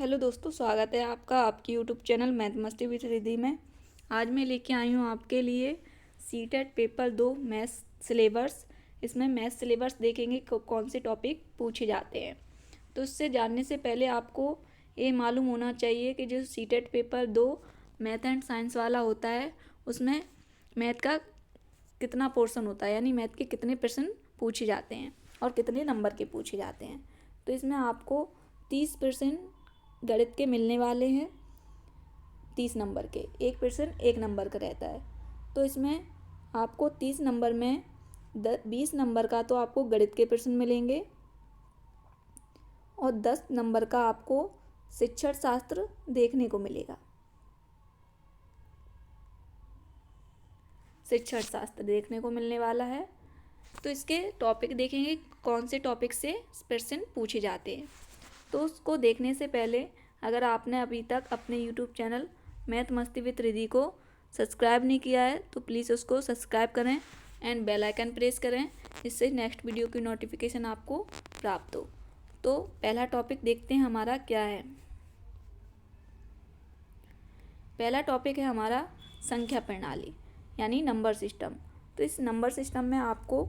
Hello दोस्तों, स्वागत है आपका आपकी यूट्यूब चैनल मैथ मस्ती विद रिद्धि में। आज मैं लेके आई हूँ आपके लिए सीटेट पेपर 2 मैथ्स सिलेबस। इसमें मैथ्स सिलेबस देखेंगे कौन से टॉपिक पूछे जाते हैं। तो इससे जानने से पहले आपको ये मालूम होना चाहिए कि जो CTET paper 2 math and science वाला होता है उसमें मैथ का कितना पोर्शन होता है, यानी मैथ के कितने प्रश्न पूछे जाते हैं और कितने नंबर के पूछे जाते हैं। तो इसमें आपको 30% गणित के मिलने वाले हैं, 30 नंबर के। 1% 1 नंबर का रहता है। तो इसमें आपको 30 नंबर में 20 नंबर का तो आपको गणित के प्रश्न मिलेंगे और 10 नंबर का आपको शिक्षण शास्त्र देखने को मिलेगा। शिक्षण शास्त्र देखने को मिलने वाला है। तो इसके टॉपिक देखेंगे कौन से टॉपिक से प्रश्न पूछे जाते हैं। तो उसको देखने से पहले अगर आपने अभी तक अपने यूट्यूब चैनल मैथ मस्ती विद रिद्धि को सब्सक्राइब नहीं किया है तो प्लीज़ उसको सब्सक्राइब करें एंड बेल आइकन प्रेस करें, जिससे नेक्स्ट वीडियो की नोटिफिकेशन आपको प्राप्त हो। तो पहला टॉपिक देखते हैं हमारा क्या है। पहला टॉपिक है हमारा संख्या प्रणाली यानी नंबर सिस्टम। तो इस नंबर सिस्टम में आपको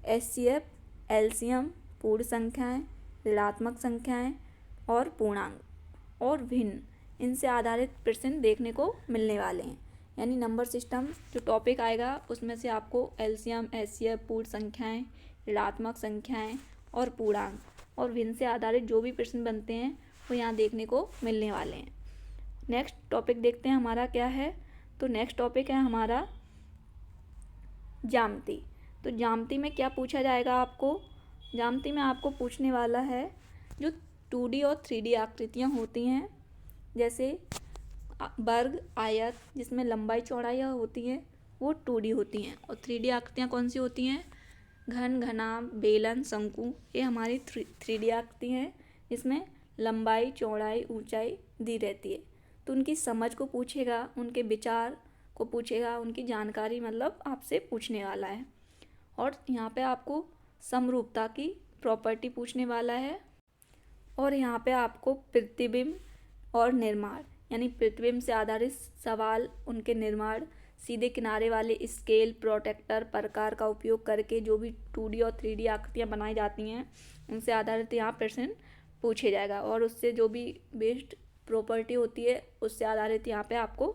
एचसीएफ, एलसीएम, पूर्ण संख्याएं, ऋणात्मक संख्याएं और पूर्णांक और भिन्न, इनसे आधारित प्रश्न देखने को मिलने वाले हैं। यानी नंबर सिस्टम जो टॉपिक आएगा उसमें से आपको एलसीएम, एचसीएफ, पूर्ण संख्याएं, ऋणात्मक संख्याएं और पूर्णांक और भिन्न से आधारित जो भी प्रश्न बनते हैं वो यहाँ देखने को मिलने वाले हैं। नेक्स्ट टॉपिक देखते हैं हमारा क्या है। तो नेक्स्ट टॉपिक है हमारा ज्यामिति। तो ज्यामिति में क्या पूछा जाएगा आपको। ज्यामिति में आपको पूछने वाला है जो 2D और 3D आकृतियाँ होती हैं, जैसे वर्ग, आयत, जिसमें लंबाई चौड़ाई होती है वो 2D होती हैं, और 3D आकृतियाँ कौन सी होती हैं, घन, घनाभ, बेलन, शंकु, ये हमारी 3D आकृति हैं जिसमें लंबाई, चौड़ाई, ऊंचाई दी रहती है। तो उनकी समझ को पूछेगा, उनके विचार को पूछेगा, उनकी जानकारी मतलब आपसे पूछने वाला है। और यहाँ पे आपको समरूपता की प्रॉपर्टी पूछने वाला है। और यहाँ पे आपको प्रतिबिंब और निर्माण यानी प्रतिबिंब से आधारित सवाल, उनके निर्माण, सीधे किनारे वाले स्केल, प्रोटेक्टर प्रकार का उपयोग करके जो भी 2D और 3D आकृतियाँ बनाई जाती हैं उनसे आधारित यहाँ प्रश्न पूछे जाएगा। और उससे जो भी बेस्ड प्रॉपर्टी होती है उससे आधारित यहाँ पे आपको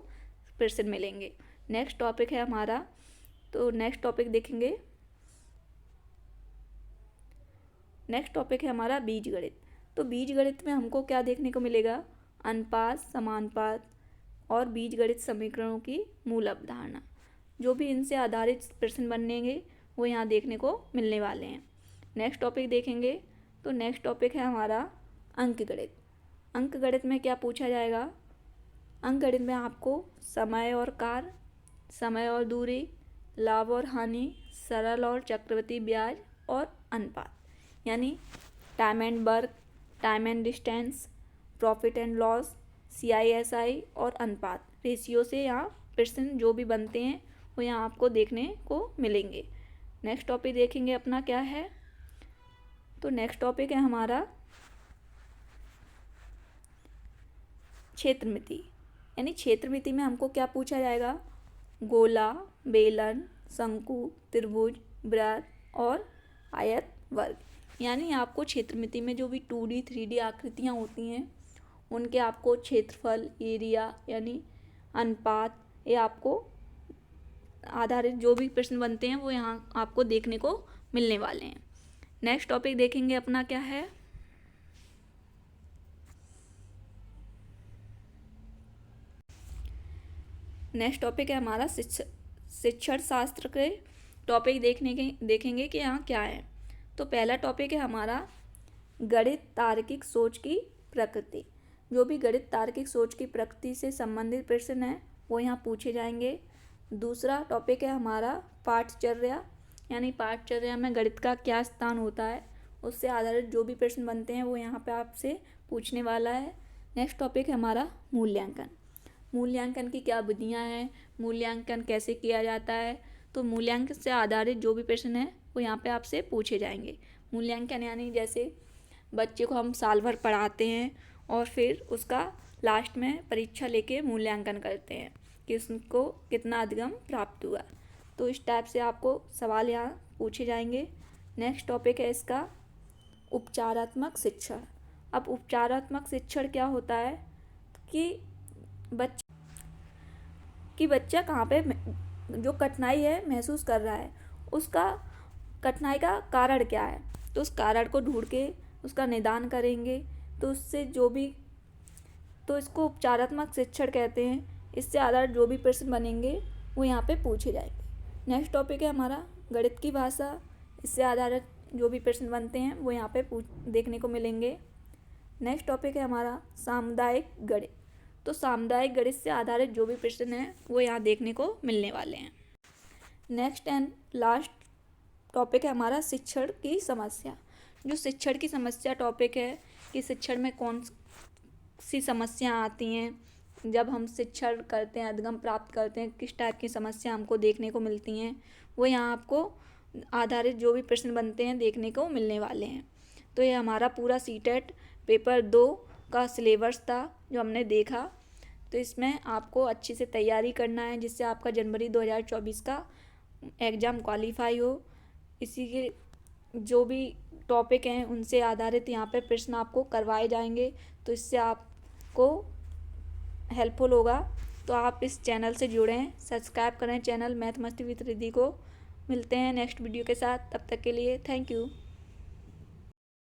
प्रश्न मिलेंगे। नेक्स्ट टॉपिक है हमारा, तो नेक्स्ट टॉपिक देखेंगे। नेक्स्ट टॉपिक है हमारा बीजगणित। तो बीजगणित में हमको क्या देखने को मिलेगा, अनुपात, समानुपात और बीजगणित समीकरणों की मूल अवधारणा। जो भी इनसे आधारित प्रश्न बनेंगे वो यहाँ देखने को मिलने वाले हैं। नेक्स्ट टॉपिक देखेंगे। तो नेक्स्ट टॉपिक है हमारा अंकगणित। अंकगणित में क्या पूछा जाएगा, अंकगणित में आपको समय और कार्य, समय और दूरी, लाभ और हानि, सरल और चक्रवृद्धि ब्याज और अनुपात यानी time and work, time and distance, profit and loss, CISI और अनुपात, रेशियो से यहाँ प्रश्न जो भी बनते हैं वो यहाँ आपको देखने को मिलेंगे। नेक्स्ट टॉपिक देखेंगे अपना क्या है। तो नेक्स्ट टॉपिक है हमारा क्षेत्रमिति। यानी क्षेत्रमिति में हमको क्या पूछा जाएगा, गोला, बेलन, शंकु, त्रिभुज, वृत्त और आयत, वर्ग। यानी आपको क्षेत्रमिति में जो भी 2D 3D आकृतियाँ होती हैं उनके आपको क्षेत्रफल, एरिया यानी अनुपात, ये आपको आधारित जो भी प्रश्न बनते हैं वो यहाँ आपको देखने को मिलने वाले हैं। नेक्स्ट टॉपिक देखेंगे अपना क्या है। नेक्स्ट टॉपिक है हमारा शिक्षण शास्त्र के टॉपिक देखेंगे कि यहाँ क्या है। तो पहला टॉपिक है हमारा गणित तार्किक सोच की प्रकृति। जो भी गणित तार्किक सोच की प्रकृति से संबंधित प्रश्न हैं वो यहाँ पूछे जाएंगे। दूसरा टॉपिक है हमारा पाठचर्या, यानी पाठचर्या में गणित का क्या स्थान होता है, उससे आधारित जो भी प्रश्न बनते हैं वो यहाँ पे आपसे पूछने वाला है। नेक्स्ट टॉपिक है हमारा मूल्यांकन। मूल्यांकन की क्या विधियाँ हैं, मूल्यांकन कैसे किया जाता है, तो मूल्यांकन से आधारित जो भी प्रश्न है वो यहाँ पे आपसे पूछे जाएंगे। मूल्यांकन यानी जैसे बच्चे को हम साल भर पढ़ाते हैं और फिर उसका लास्ट में परीक्षा लेके मूल्यांकन करते हैं कि उसको कितना अधिगम प्राप्त हुआ। तो इस टाइप से आपको सवाल यहाँ पूछे जाएंगे। नेक्स्ट टॉपिक है इसका उपचारात्मक शिक्षण। अब उपचारात्मक शिक्षण क्या होता है कि बच्चा कहाँ पे जो कठिनाई है महसूस कर रहा है, उसका कठिनाई का कारण क्या है, तो उस कारण को ढूंढ के उसका निदान करेंगे। तो उससे जो भी, तो इसको उपचारात्मक शिक्षण कहते हैं। इससे आधारित जो भी प्रश्न बनेंगे वो यहाँ पे पूछे जाएंगे। नेक्स्ट टॉपिक है हमारा गणित की भाषा। इससे आधारित जो भी प्रश्न बनते हैं वो यहाँ पे देखने को मिलेंगे। नेक्स्ट टॉपिक है हमारा सामुदायिक गणित। तो सामुदायिक गणित से आधारित जो भी प्रश्न हैं वो यहाँ देखने को मिलने वाले हैं। नेक्स्ट एंड लास्ट टॉपिक है हमारा शिक्षण की समस्या। जो शिक्षण की समस्या टॉपिक है कि शिक्षण में कौन सी समस्या आती हैं, जब हम शिक्षण करते हैं, अधिगम प्राप्त करते हैं, किस टाइप की समस्या हमको देखने को मिलती हैं, वो यहाँ आपको आधारित जो भी प्रश्न बनते हैं देखने को मिलने वाले हैं। तो ये हमारा पूरा सीटेट पेपर 2 का सिलेबस था जो हमने देखा। तो इसमें आपको अच्छे से तैयारी करना है जिससे आपका जनवरी 2024 का एग्ज़ाम क्वालिफाई हो। इसी के जो भी टॉपिक हैं उनसे आधारित यहाँ पे प्रश्न आपको करवाए जाएंगे, तो इससे आपको हेल्पफुल होगा। तो आप इस चैनल से जुड़ें, सब्सक्राइब करें चैनल मैथ मस्ती विद रिद्धि को। मिलते हैं नेक्स्ट वीडियो के साथ, तब तक के लिए थैंक यू।